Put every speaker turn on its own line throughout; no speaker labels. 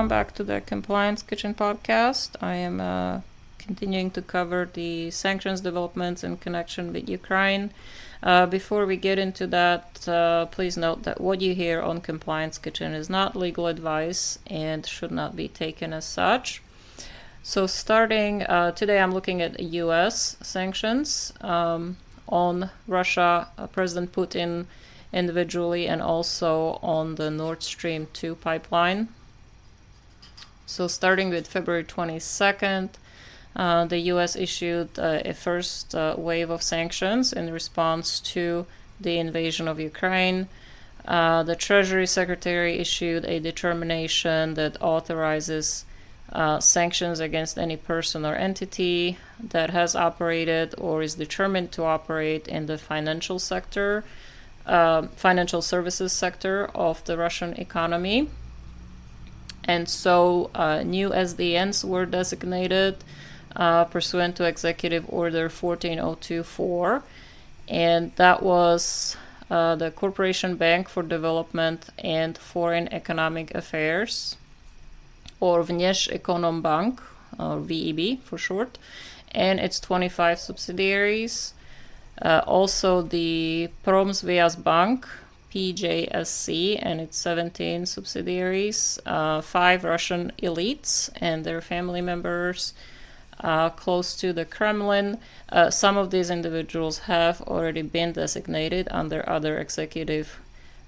welcome back to the Compliance Kitchen podcast. I am continuing to cover the sanctions developments in connection with Ukraine. Before we get into that, please note that what you hear on Compliance Kitchen is not legal advice and should not be taken as such. So starting today, I'm looking at U.S. sanctions on Russia, President Putin individually, and also on the Nord Stream 2 pipeline. So starting with February 22nd, the U.S. issued a first wave of sanctions in response to the invasion of Ukraine. The Treasury Secretary issued a determination that authorizes sanctions against any person or entity that has operated or is determined to operate in the financial sector, financial services sector of the Russian economy. And so new SDNs were designated pursuant to Executive Order 14024, and that was the Corporation Bank for Development and Foreign Economic Affairs, or Vneshekonombank, or VEB for short, and its 25 subsidiaries. Also the Promsvyazbank, PJSC, and its 17 subsidiaries, 5 Russian elites and their family members close to the Kremlin. Some of these individuals have already been designated under other executive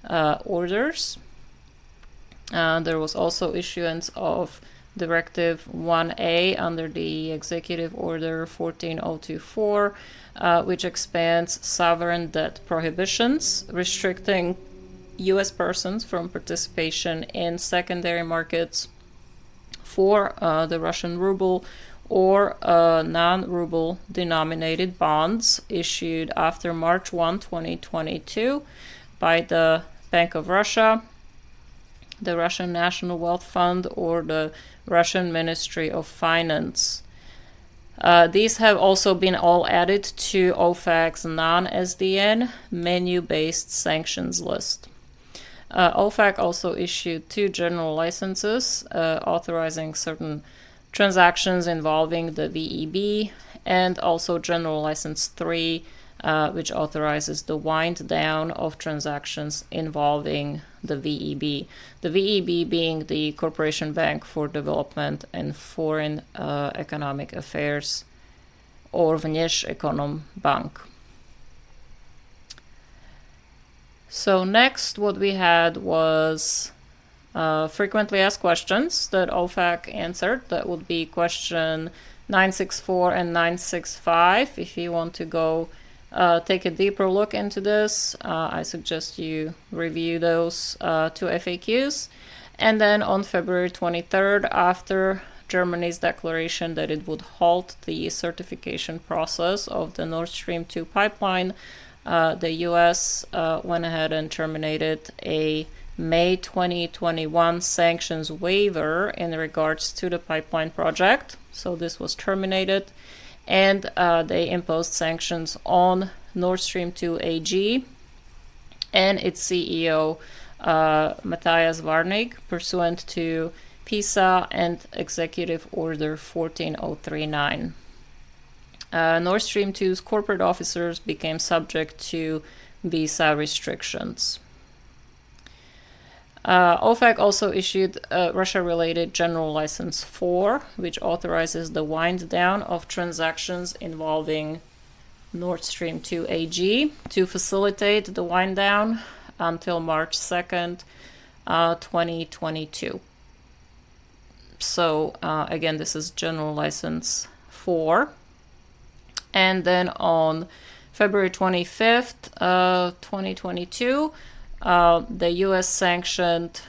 orders. There was also issuance of Directive 1A under the Executive Order 14024, which expands sovereign debt prohibitions, restricting U.S. persons from participation in secondary markets for the Russian ruble or non-ruble denominated bonds issued after March 1, 2022 by the Bank of Russia, the Russian National Wealth Fund, or the Russian Ministry of Finance. These have also been all added to OFAC's non-SDN menu-based sanctions list. OFAC also issued 2 general licenses authorizing certain transactions involving the VEB, and also General License 3, which authorizes the wind down of transactions involving the VEB. The VEB being the Corporation Bank for Development and Foreign Economic Affairs, or Vneshekonombank. So next, what we had was frequently asked questions that OFAC answered. That would be question 964 and 965. If you want to go take a deeper look into this, I suggest you review those 2 FAQs. And then on February 23rd, after Germany's declaration that it would halt the certification process of the Nord Stream 2 pipeline, the US went ahead and terminated a May 2021 sanctions waiver in regards to the pipeline project. So this was terminated, and they imposed sanctions on Nord Stream 2 AG and its CEO, Matthias Warnig, pursuant to PISA and Executive Order 14039. Nord Stream 2's corporate officers became subject to visa restrictions. OFAC also issued Russia-related General License 4, which authorizes the wind down of transactions involving Nord Stream 2 AG to facilitate the wind down until March 2nd, 2022. So again, this is General License 4. And then on February 25th, 2022, the U.S. sanctioned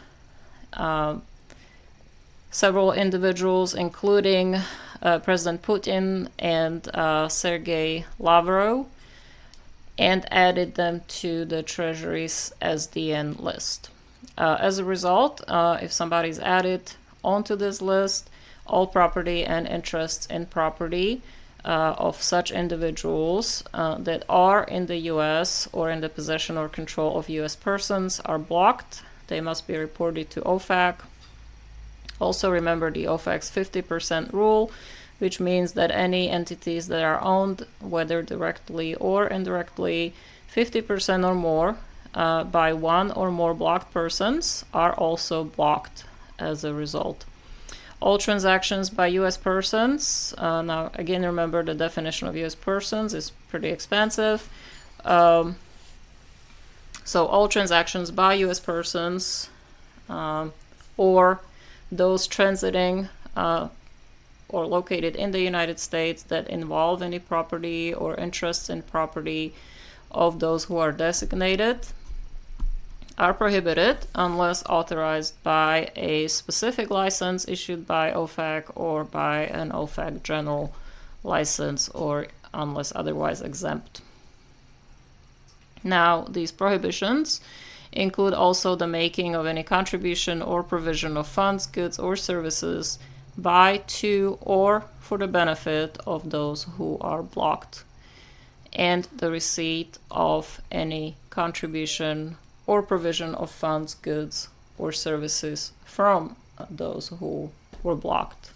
several individuals, including President Putin and Sergei Lavrov, and added them to the Treasury's SDN list. As a result, if somebody's added onto this list, all property and interests in property of such individuals that are in the U.S. or in the possession or control of U.S. persons are blocked. They must be reported to OFAC. Also remember the OFAC's 50% rule, which means that any entities that are owned, whether directly or indirectly, 50% or more by one or more blocked persons are also blocked as a result. All transactions by U.S. persons, now again remember the definition of U.S. persons is pretty expansive. So all transactions by U.S. persons or those transiting or located in the United States that involve any property or interests in property of those who are designated are prohibited unless authorized by a specific license issued by OFAC or by an OFAC general license, or unless otherwise exempt. Now, these prohibitions include also the making of any contribution or provision of funds, goods, or services by, to, or for the benefit of those who are blocked, and the receipt of any contribution or provision of funds, goods, or services from those who were blocked.